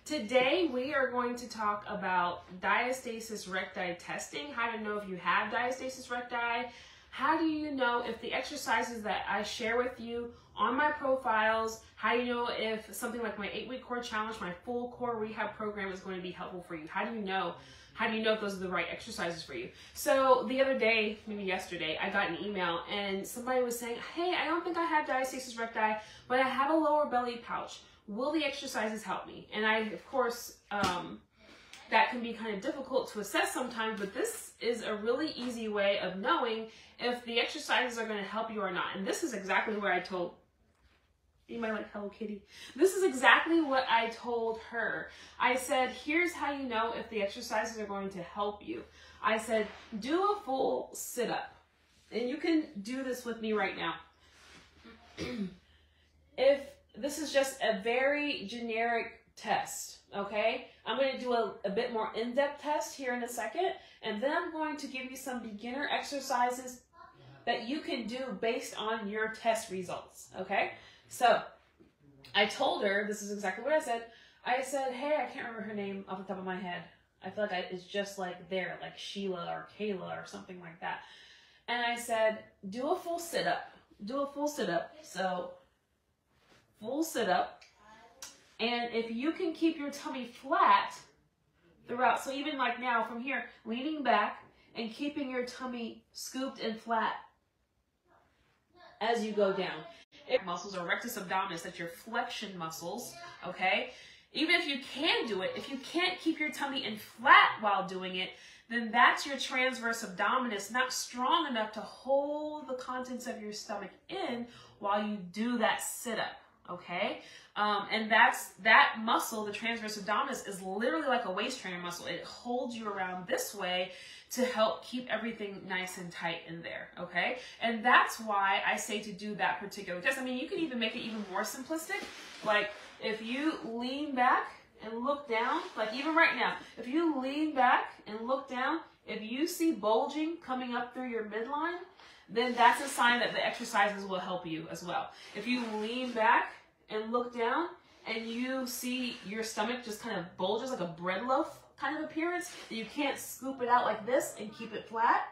Today we are going to talk about diastasis recti testing, how to know if you have diastasis recti, how do you know if the exercises that I share with you on my profiles, how do you know if something like my 8-week core challenge, my full core rehab program is going to be helpful for you? How do you know? How do you know if those are the right exercises for you? So the other day, maybe yesterday, I got an email and somebody was saying, hey, I don't think I have diastasis recti, but I have a lower belly pouch. Will the exercises help me? And I, of course, that can be kind of difficult to assess sometimes, but this is a really easy way of knowing if the exercises are going to help you or not. And this is exactly what I told, you might like Hello Kitty. This is exactly what I told her. I said, here's how you know if the exercises are going to help you. I said, do a full sit-up. And you can do this with me right now. If this is just a very generic test, okay? I'm going to do a bit more in-depth test here in a second, and then I'm going to give you some beginner exercises that you can do based on your test results, okay? So I told her, this is exactly what I said. I said, hey, I can't remember her name off the top of my head. I feel like it's just like there, like Sheila or Kayla or something like that. And I said, do a full sit-up. Do a full sit-up. So full sit-up. And if you can keep your tummy flat throughout, so even like now from here, leaning back and keeping your tummy scooped and flat as you go down. Muscles or rectus abdominis, that's your flexion muscles, okay? Even if you can do it, if you can't keep your tummy in flat while doing it, then that's your transverse abdominis not strong enough to hold the contents of your stomach in while you do that sit-up, okay? And that muscle, the transverse abdominis, is literally like a waist trainer muscle. It holds you around this way to help keep everything nice and tight in there, okay? And that's why I say to do that particular test. I mean, you can even make it even more simplistic. Like, if you lean back and look down, like even right now, if you lean back and look down, if you see bulging coming up through your midline, then that's a sign that the exercises will help you as well. If you lean back and look down and you see your stomach just kind of bulges like a bread loaf kind of appearance, and you can't scoop it out like this and keep it flat,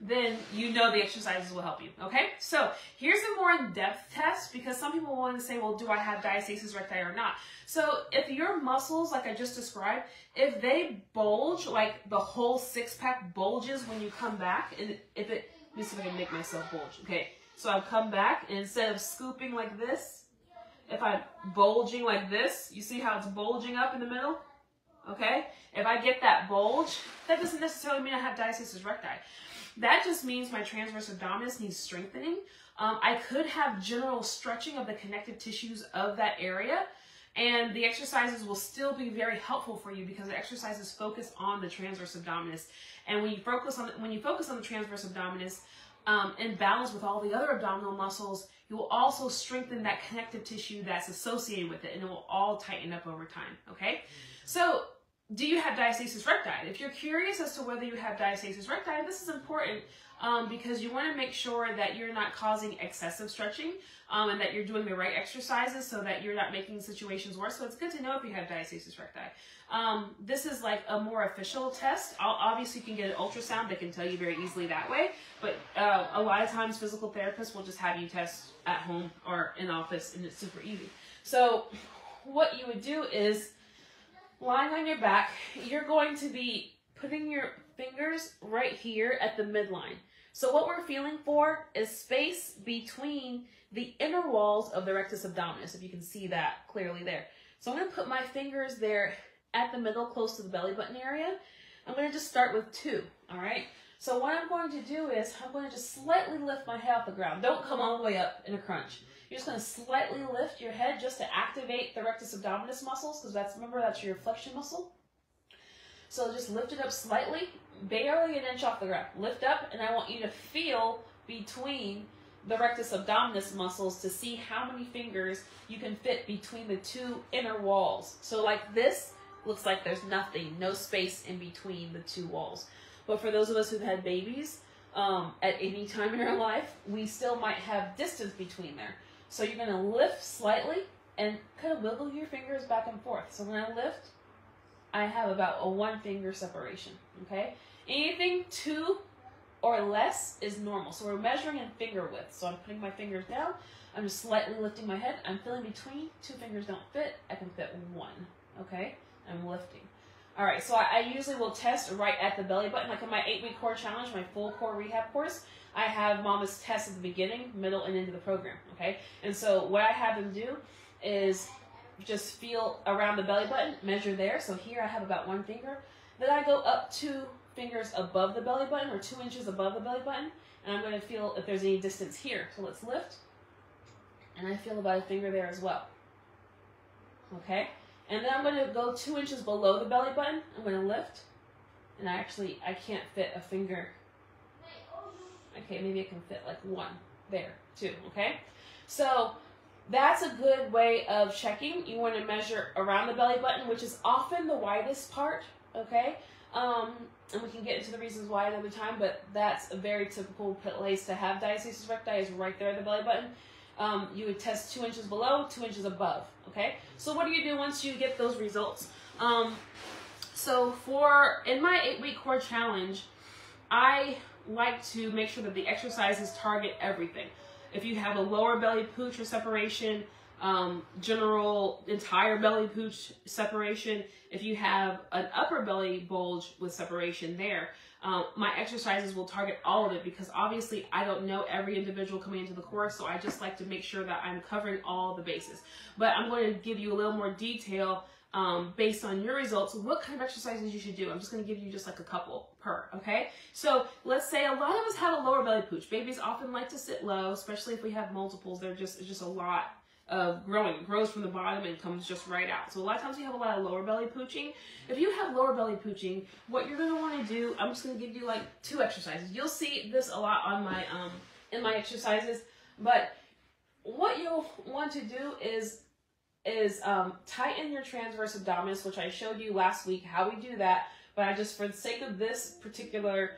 then you know the exercises will help you, okay? So here's a more in-depth test, because some people want to say, well, do I have diastasis recti or not? So if your muscles, like I just described, if they bulge, like the whole six-pack bulges when you come back, and if it, let me see if I can make myself bulge. Okay, so I've come back, and instead of scooping like this, if I'm bulging like this, you see how it's bulging up in the middle? Okay, if I get that bulge, that doesn't necessarily mean I have diastasis recti. That just means my transverse abdominis needs strengthening. I could have general stretching of the connective tissues of that area, and the exercises will still be very helpful for you because the exercises focus on the transverse abdominis. And when you focus on the transverse abdominis in balance with all the other abdominal muscles, you will also strengthen that connective tissue that's associated with it, and it will all tighten up over time, okay? So, do you have diastasis recti? If you're curious as to whether you have diastasis recti, this is important because you want to make sure that you're not causing excessive stretching and that you're doing the right exercises so that you're not making situations worse. So it's good to know if you have diastasis recti. This is like a more official test. Obviously, you can get an ultrasound that can tell you very easily that way, but a lot of times physical therapists will just have you test at home or in office, and it's super easy. So what you would do is, lying on your back, you're going to be putting your fingers right here at the midline. So what we're feeling for is space between the inner walls of the rectus abdominis, if you can see that clearly there. So I'm going to put my fingers there at the middle, close to the belly button area. I'm going to just start with 2, all right? So what I'm going to do is I'm going to just slightly lift my head off the ground. Don't come all the way up in a crunch. You're just going to slightly lift your head just to activate the rectus abdominis muscles, because remember, that's your flexion muscle. So just lift it up slightly, barely an inch off the ground. Lift up, and I want you to feel between the rectus abdominis muscles to see how many fingers you can fit between the 2 inner walls. So like this, looks like there's nothing, no space in between the 2 walls. But for those of us who've had babies at any time in our life, we still might have distance between there. So you're going to lift slightly and kind of wiggle your fingers back and forth. So when I lift, I have about a 1 finger separation, okay? Anything 2 or less is normal. So we're measuring in finger width. So I'm putting my fingers down. I'm just slightly lifting my head. I'm feeling between. 2 fingers don't fit. I can fit 1, okay? I'm lifting. All right, so I usually will test right at the belly button. Like in my 8-week core challenge, my full core rehab course, I have mamas test at the beginning, middle, and end of the program, okay? And so what I have them do is just feel around the belly button, measure there. So here I have about 1 finger. Then I go up 2 fingers above the belly button, or 2 inches above the belly button, and I'm going to feel if there's any distance here. So let's lift, and I feel about 1 finger there as well, okay? And then I'm going to go 2 inches below the belly button. I'm going to lift, and I can't fit a finger. Okay, maybe I can fit like 1 there too, okay? So that's a good way of checking. You want to measure around the belly button, which is often the widest part, okay? And we can get into the reasons why another time, but that's a very typical place to have diastasis recti, is right there at the belly button. You would test 2 inches below, 2 inches above, okay? So what do you do once you get those results? So in my 8-week core challenge, I like to make sure that the exercises target everything. If you have a lower belly pooch or separation, general entire belly pooch separation, if you have an upper belly bulge with separation there, my exercises will target all of it, because obviously I don't know every individual coming into the course, so I just like to make sure that I'm covering all the bases. But I'm going to give you a little more detail based on your results, what kind of exercises you should do. I'm just going to give you just like a couple per, okay? So let's say a lot of us have a lower belly pooch. Babies often like to sit low, especially if we have multiples. It's just a lot of growing. It grows from the bottom and comes just right out. So a lot of times you have a lot of lower belly pooching. If you have lower belly pooching, what you're going to want to do, I'm just going to give you like 2 exercises. You'll see this a lot on my in my exercises, but what you'll want to do is tighten your transverse abdominis, which I showed you last week how we do that, but I just, for the sake of this particular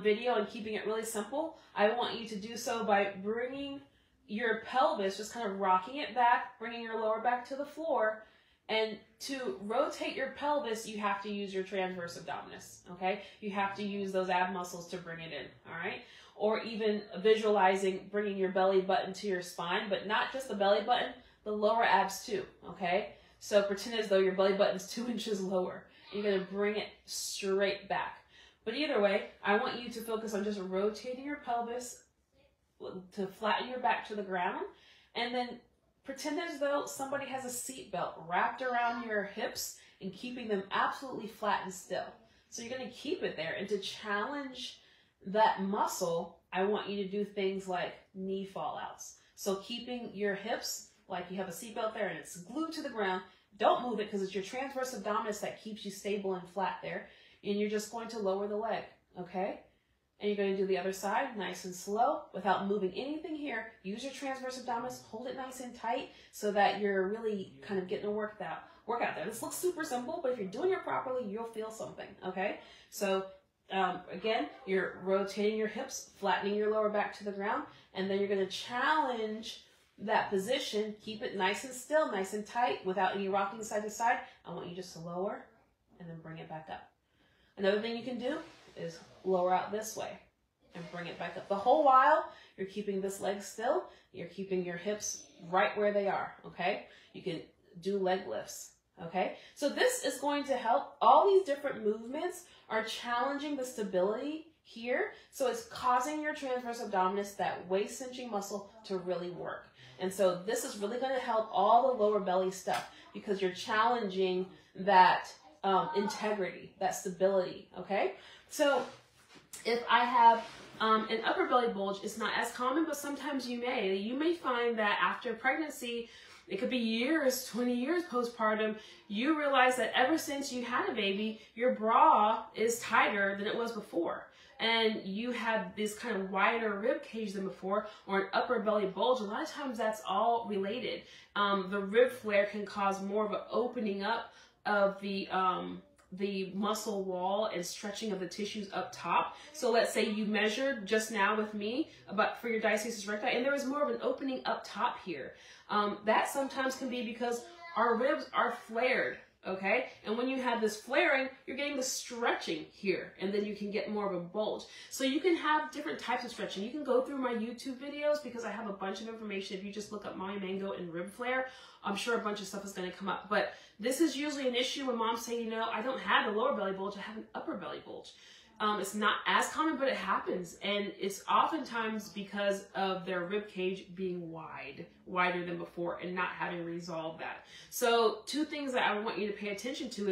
video and keeping it really simple, I want you to do so by bringing your pelvis, just kind of rocking it back, bringing your lower back to the floor, and to rotate your pelvis, you have to use your transverse abdominis, okay? You have to use those ab muscles to bring it in, all right? Or even visualizing bringing your belly button to your spine, but not just the belly button, the lower abs too, okay? So pretend as though your belly button's 2 inches lower. You're gonna bring it straight back. But either way, I want you to focus on just rotating your pelvis to flatten your back to the ground, and then pretend as though somebody has a seat belt wrapped around your hips and keeping them absolutely flat and still. So you're gonna keep it there, and to challenge that muscle, I want you to do things like knee fallouts. So keeping your hips like you have a seatbelt there and it's glued to the ground. Don't move it, because it's your transverse abdominis that keeps you stable and flat there. And you're just going to lower the leg, okay? And you're going to do the other side, nice and slow, without moving anything here. Use your transverse abdominis, hold it nice and tight so that you're really kind of getting a workout there. This looks super simple, but if you're doing it properly, you'll feel something, okay? So again, you're rotating your hips, flattening your lower back to the ground, and then you're going to challenge that position. Keep it nice and still, nice and tight, without any rocking side to side. I want you just to lower and then bring it back up. Another thing you can do is lower out this way and bring it back up. The whole while, you're keeping this leg still. You're keeping your hips right where they are, okay? You can do leg lifts, okay? So this is going to help. All these different movements are challenging the stability here. So it's causing your transverse abdominis, that waist cinching muscle, to really work. And so this is really going to help all the lower belly stuff, because you're challenging that integrity, that stability, okay? So if I have an upper belly bulge, it's not as common, but sometimes you may find that after pregnancy, it could be years, 20 years postpartum, you realize that ever since you had a baby, your bra is tighter than it was before. And you have this kind of wider rib cage than before, or an upper belly bulge. A lot of times that's all related. The rib flare can cause more of an opening up of the muscle wall and stretching of the tissues up top. So let's say you measured just now with me for your diastasis recti, and there was more of an opening up top here. That sometimes can be because our ribs are flared okay? And when you have this flaring, you're getting the stretching here, and then you can get more of a bulge. So you can have different types of stretching. You can go through my YouTube videos because I have a bunch of information. If you just look up Mommy Mango and rib flare, I'm sure a bunch of stuff is going to come up. But this is usually an issue when moms say, you know, I don't have a lower belly bulge, I have an upper belly bulge. It's not as common, but it happens. And it's oftentimes because of their rib cage being wider than before and not having resolved that. So 2 things that I want you to pay attention to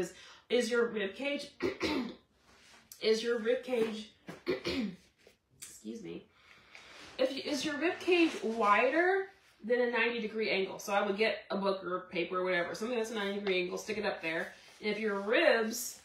is your rib cage, excuse me, is your rib cage wider than a 90-degree angle? So I would get a book or paper or whatever, something that's a 90-degree angle, stick it up there. And if your ribs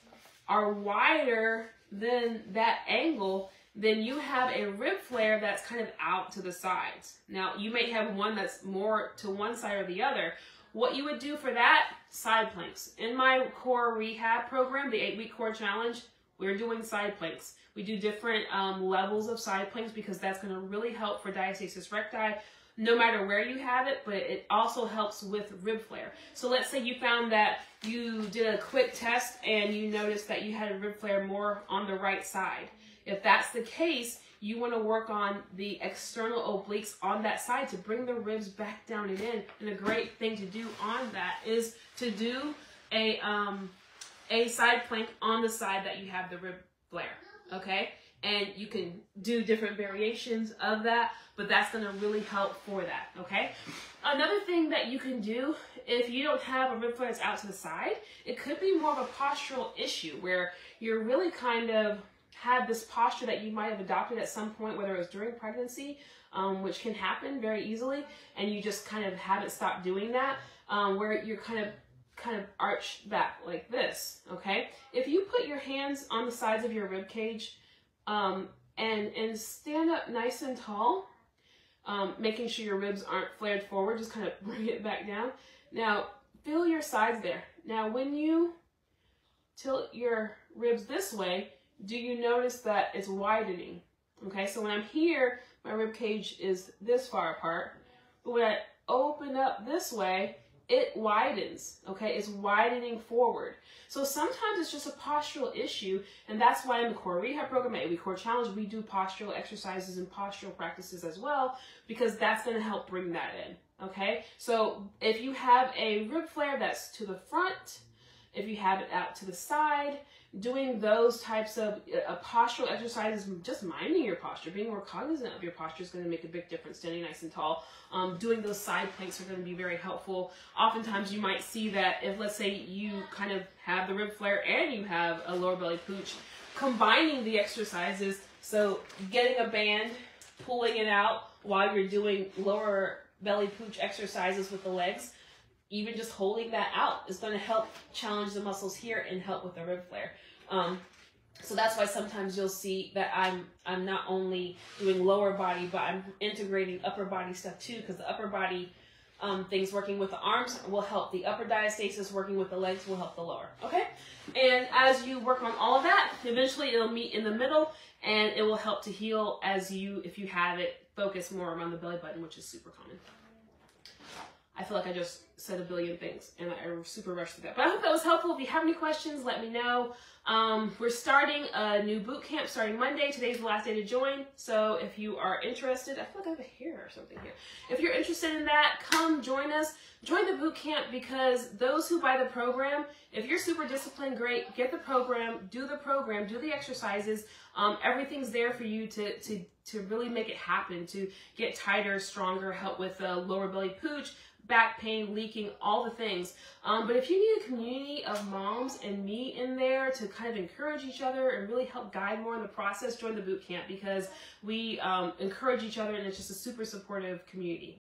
are wider than that angle, then you have a rib flare that's kind of out to the sides. Now, you may have one that's more to one side or the other. What you would do for that, side planks. In my core rehab program, the 8-week core challenge, we're doing side planks. We do different levels of side planks because that's going to really help for diastasis recti, no matter where you have it, but it also helps with rib flare. So let's say you found that you did a quick test and you noticed that you had a rib flare more on the right side. If that's the case, you want to work on the external obliques on that side to bring the ribs back down and in. And a great thing to do on that is to do a side plank on the side that you have the rib flare, okay? And you can do different variations of that, but that's going to really help for that, okay? Another thing that you can do if you don't have a rib flare that's out to the side, it could be more of a postural issue where you're really kind of had this posture that you might have adopted at some point, whether it was during pregnancy, which can happen very easily, and you just kind of haven't stopped doing that, where you're kind of arched back like this, okay? If you put your hands on the sides of your rib cage, and stand up nice and tall, making sure your ribs aren't flared forward, just kind of bring it back down. Now, feel your sides there. Now, when you tilt your ribs this way, do you notice that it's widening? Okay, so when I'm here, my rib cage is this far apart, but when I open up this way, it widens, okay? It's widening forward. So sometimes it's just a postural issue, and that's why in the core rehab program, 8-week core challenge, we do postural exercises and postural practices as well, because that's gonna help bring that in, okay? So if you have a rib flare that's to the front, if you have it out to the side, doing those types of postural exercises, just minding your posture, being more cognizant of your posture is going to make a big difference, standing nice and tall. Doing those side planks are going to be very helpful. Oftentimes you might see that if, let's say, you kind of have the rib flare and you have a lower belly pooch, combining the exercises, so getting a band, pulling it out while you're doing lower belly pooch exercises with the legs, even just holding that out is going to help challenge the muscles here and help with the rib flare. So that's why sometimes you'll see that I'm not only doing lower body, but I'm integrating upper body stuff too, because the upper body things working with the arms will help the upper diastasis, working with the legs will help the lower, okay? And as you work on all of that, eventually it'll meet in the middle and it will help to heal as you, if you have it, focus more around the belly button, which is super common. I feel like I just said a billion things and I super rushed through that. But I hope that was helpful. If you have any questions, let me know. We're starting a new boot camp starting Monday. Today's the last day to join. So if you are interested, I feel like I have a hair or something here. If you're interested in that, come join us. Join the boot camp, because those who buy the program, if you're super disciplined, great, get the program, do the exercises. Everything's there for you to really make it happen, to get tighter, stronger, help with lower belly pooch, back pain, leaking, all the things. But if you need a community of moms and me in there to kind of encourage each other and really help guide more in the process, join the boot camp, because we encourage each other and it's just a super supportive community.